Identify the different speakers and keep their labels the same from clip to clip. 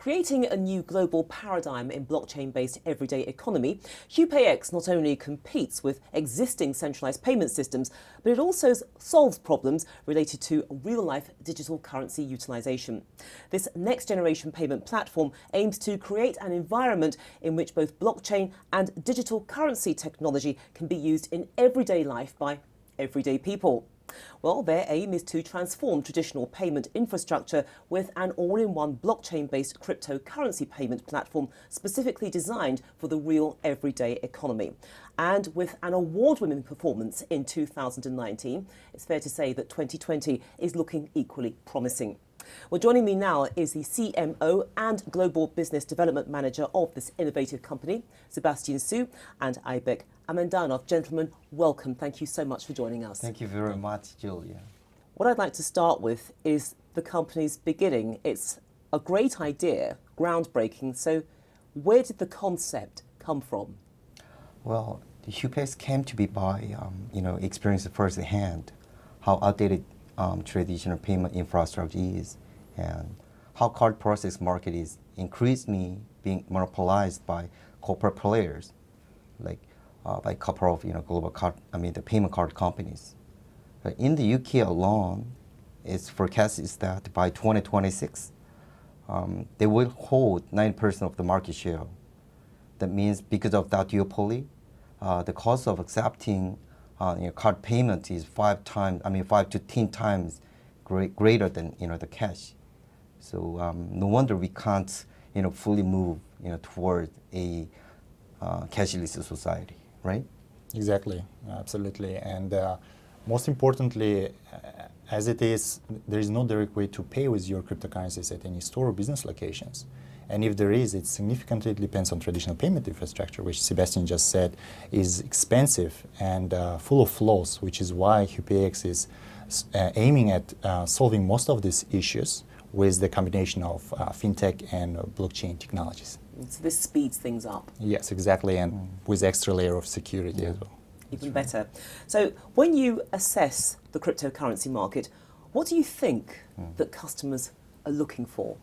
Speaker 1: creating a new global paradigm in blockchain-based everyday economy, HUPAYX not only competes with existing centralised payment systems, but it also solves problems related to real-life digital currency utilisation. This next-generation payment platform aims to create an environment in which both blockchain and digital currency technology can be used in everyday life by everyday people. Well, their aim is to transform traditional payment infrastructure with an all-in-one blockchain-based cryptocurrency payment platform specifically designed for the real everyday economy. And with an award-winning performance in 2019, it's fair to say that 2020 is looking equally promising. Well, joining me now is the CMO and Global Business Development Manager of this innovative company, Sebastian and Aibek Amandanov. Gentlemen, welcome. Thank you so much for joining us.
Speaker 2: Thank you very much, Julia.
Speaker 1: What I'd like to start with is the company's beginning. It's a great idea, groundbreaking. So where did the concept come from?
Speaker 2: Well, the HUPAYX came to be by, experiencing firsthand how outdated traditional payment infrastructure is and how card process market is increasingly being monopolized by corporate players, like by a couple of global card, the payment card companies. In the UK alone, its forecast is that by 2026, they will hold 9% of the market share. That means because of that duopoly, the cost of accepting card payment is 5 to 10 times greater than the cash. So no wonder we can't fully move toward a cashless society, right?
Speaker 3: Exactly, absolutely, and most importantly, as it is, there is no direct way to pay with your cryptocurrencies at any store or business locations. And if there is, it significantly depends on traditional payment infrastructure, which Sebastian just said is expensive and full of flaws, which is why HUPAYX is aiming at solving most of these issues with the combination of fintech and blockchain technologies.
Speaker 1: So this speeds things up.
Speaker 3: Yes, exactly, and with extra layer of security as well.
Speaker 1: Even better. So when you assess the cryptocurrency market, what do you think that customers are looking for?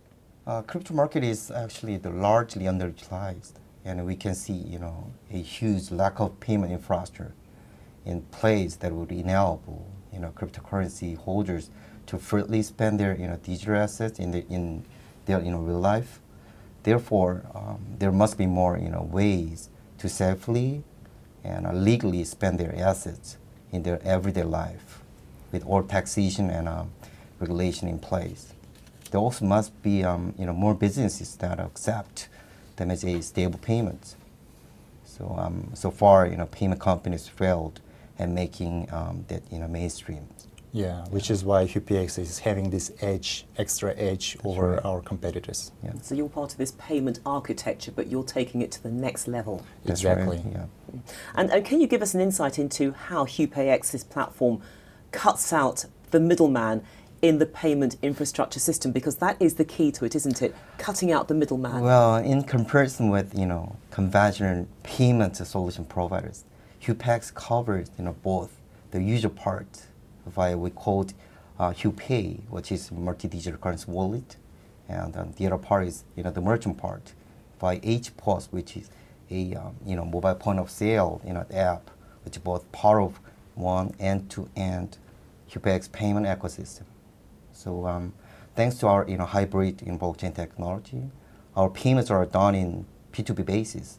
Speaker 2: Crypto market is actually largely underutilized, and we can see a huge lack of payment infrastructure in place that would enable cryptocurrency holders to freely spend their digital assets in their real life. Therefore, there must be more ways to safely and legally spend their assets in their everyday life, with all taxation and regulation in place. There also must be more businesses that accept them as a stable payment. So far, payment companies failed at making that mainstream.
Speaker 3: Yeah, which is why HUPAYX is having this extra edge over
Speaker 2: right.
Speaker 3: our competitors.
Speaker 2: Yeah.
Speaker 1: So you're part of this payment architecture, but you're taking it to the next level.
Speaker 2: That's
Speaker 3: Exactly.
Speaker 2: Right. Yeah.
Speaker 1: And can you give us an insight into how HUPAYX's platform cuts out the middleman in the payment infrastructure system? Because that is the key to it, isn't it? Cutting out the middleman.
Speaker 2: Well, in comparison with conventional payment solution providers, HUPAYX covers both the user part via we called HUPay, which is multi-digital currency wallet, and the other part is the merchant part via HPOS, which is a mobile point of sale app, which is both part of one end-to-end HUPAYX payment ecosystem. So thanks to our hybrid blockchain technology, our payments are done in P2P basis.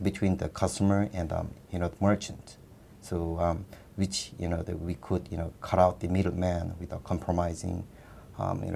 Speaker 2: Between the customer and the merchant. So which that we could cut out the middleman without compromising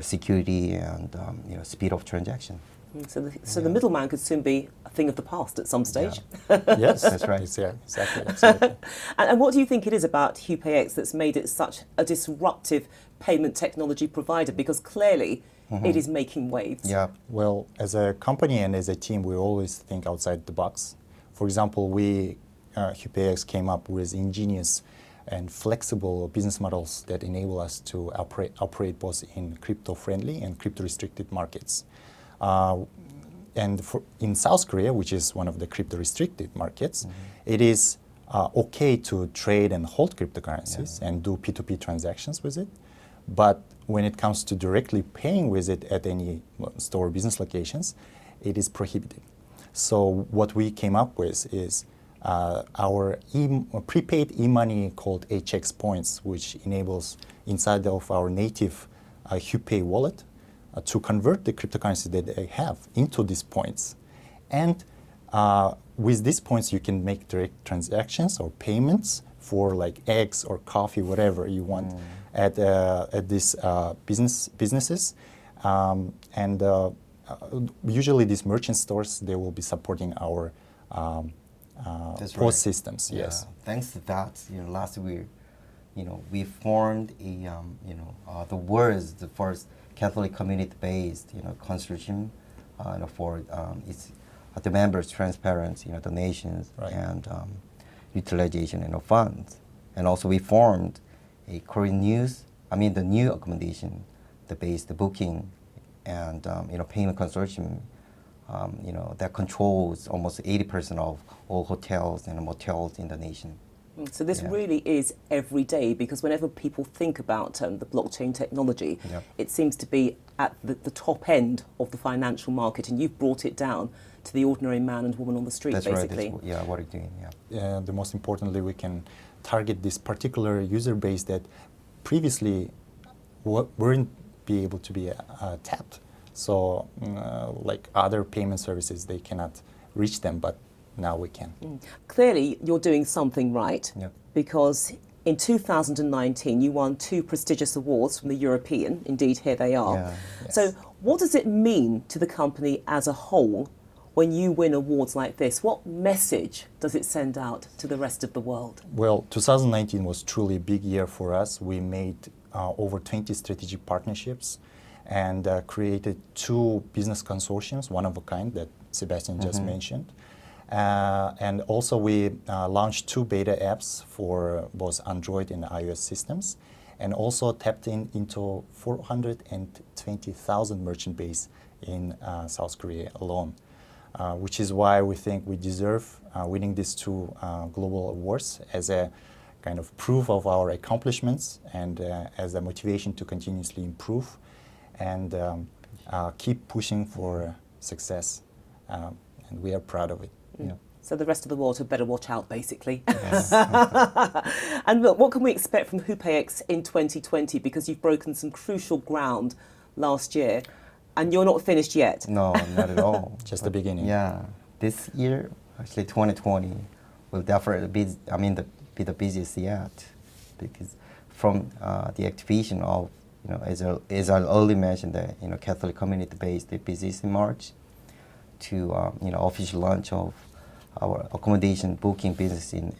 Speaker 2: security and speed of transaction.
Speaker 1: So the middleman could soon be a thing of the past at some stage.
Speaker 2: Yeah.
Speaker 3: Yes,
Speaker 2: That's right.
Speaker 3: Yeah, exactly, absolutely.
Speaker 1: And what do you think it is about HUPAYX that's made it such a disruptive payment technology provider? Because clearly it is making waves.
Speaker 2: Yeah.
Speaker 3: Well, as a company and as a team, we always think outside the box. For example, HUPAYX came up with ingenious and flexible business models that enable us to operate both in crypto-friendly and crypto-restricted markets. In South Korea, which is one of the crypto-restricted markets, it is okay to trade and hold cryptocurrencies and do P2P transactions with it. But when it comes to directly paying with it at any store or business locations, it is prohibited. So what we came up with is our prepaid e-money called HUPAYX points, which enables inside of our native HUPAY wallet to convert the cryptocurrency that they have into these points. And with these points, you can make direct transactions or payments for like eggs or coffee, whatever you want at these businesses. Usually these merchant stores, they will be supporting our
Speaker 2: That's
Speaker 3: POS
Speaker 2: right.
Speaker 3: systems.
Speaker 2: Yeah.
Speaker 3: Yes.
Speaker 2: Thanks to that, last year, we formed a, the world's the first Catholic community-based, consortium, for its the members' transparent, donations
Speaker 3: Right.
Speaker 2: and utilization, funds, and also we formed a Korean the new accommodation, the booking, and payment consortium, that controls almost 80% of all hotels and motels in the nation.
Speaker 1: So this
Speaker 2: Yeah.
Speaker 1: really is every day, because whenever people think about the blockchain technology,
Speaker 2: Yep.
Speaker 1: it seems to be at the top end of the financial market, and you've brought it down to the ordinary man and woman on the street,
Speaker 2: That's
Speaker 1: basically.
Speaker 2: right. That's what we're doing. Yeah.
Speaker 3: The most importantly, we can target this particular user base that previously weren't be able to be tapped. So like other payment services, they cannot reach them, but now we can.
Speaker 1: Clearly, you're doing something right,
Speaker 2: Yep.
Speaker 1: because in 2019 you won 2 prestigious awards from the European. Indeed, here they are.
Speaker 2: Yeah.
Speaker 3: Yes.
Speaker 1: So what does it mean to the company as a whole when you win awards like this? What message does it send out to the rest of the world?
Speaker 3: Well, 2019 was truly a big year for us. We made over 20 strategic partnerships and created 2 business consortiums, one of a kind that Sebastian just mentioned. And also we launched 2 beta apps for both Android and iOS systems, and also tapped into 420,000 merchant base in South Korea alone, which is why we think we deserve winning these 2 global awards as a kind of proof of our accomplishments and as a motivation to continuously improve and keep pushing for success. And we are proud of it.
Speaker 2: Yeah.
Speaker 1: So the rest of the world had better watch out, basically. And look, what can we expect from HUPAYX in 2020? Because you've broken some crucial ground last year, and you're not finished yet.
Speaker 2: No, not at all.
Speaker 3: Just the beginning.
Speaker 2: Yeah, this year, actually 2020, will definitely be the busiest yet, because from the activation of, as I earlier mentioned, the Catholic community-based business in March, to official launch of our accommodation booking business in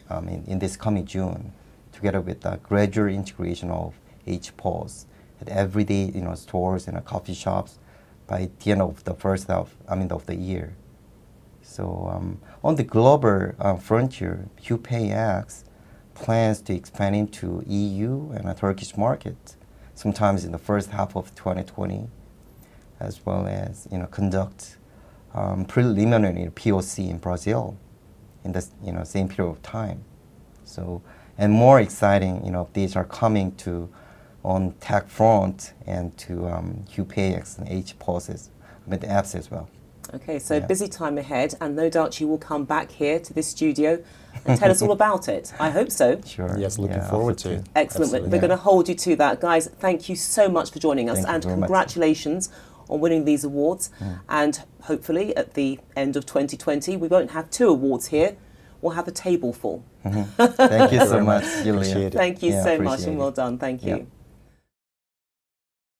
Speaker 2: this coming June, together with the gradual integration of HPOS at everyday stores and coffee shops by the end of the first half of the year. So on the global frontier, HUPAYX plans to expand into EU and a Turkish market, sometimes in the first half of 2020, as well as conduct preliminary POC in Brazil in the same period of time. So, and more exciting, these are coming to on tech front and to HUPAYX and HPOS with the apps as well.
Speaker 1: Okay, so
Speaker 2: Yeah.
Speaker 1: busy time ahead, and no doubt you will come back here to this studio and tell us all about it. I hope so.
Speaker 2: Sure.
Speaker 3: Yes, looking
Speaker 2: Yeah,
Speaker 3: forward
Speaker 2: also
Speaker 3: to it.
Speaker 1: Excellent.
Speaker 3: Absolutely.
Speaker 1: We're going to hold you to that. Guys, thank you so much for joining us,
Speaker 2: Thank you
Speaker 1: and
Speaker 2: very much.
Speaker 1: congratulations on winning these awards. And hopefully at the end of 2020, we won't have 2 awards here. We'll have a table full.
Speaker 2: Thank you so
Speaker 3: very
Speaker 2: much,
Speaker 3: much.
Speaker 2: Julia.
Speaker 3: Appreciate it.
Speaker 1: Thank you
Speaker 2: Yeah,
Speaker 1: so much,
Speaker 2: appreciate
Speaker 1: and
Speaker 2: it.
Speaker 1: well done. Thank you.
Speaker 2: Yeah.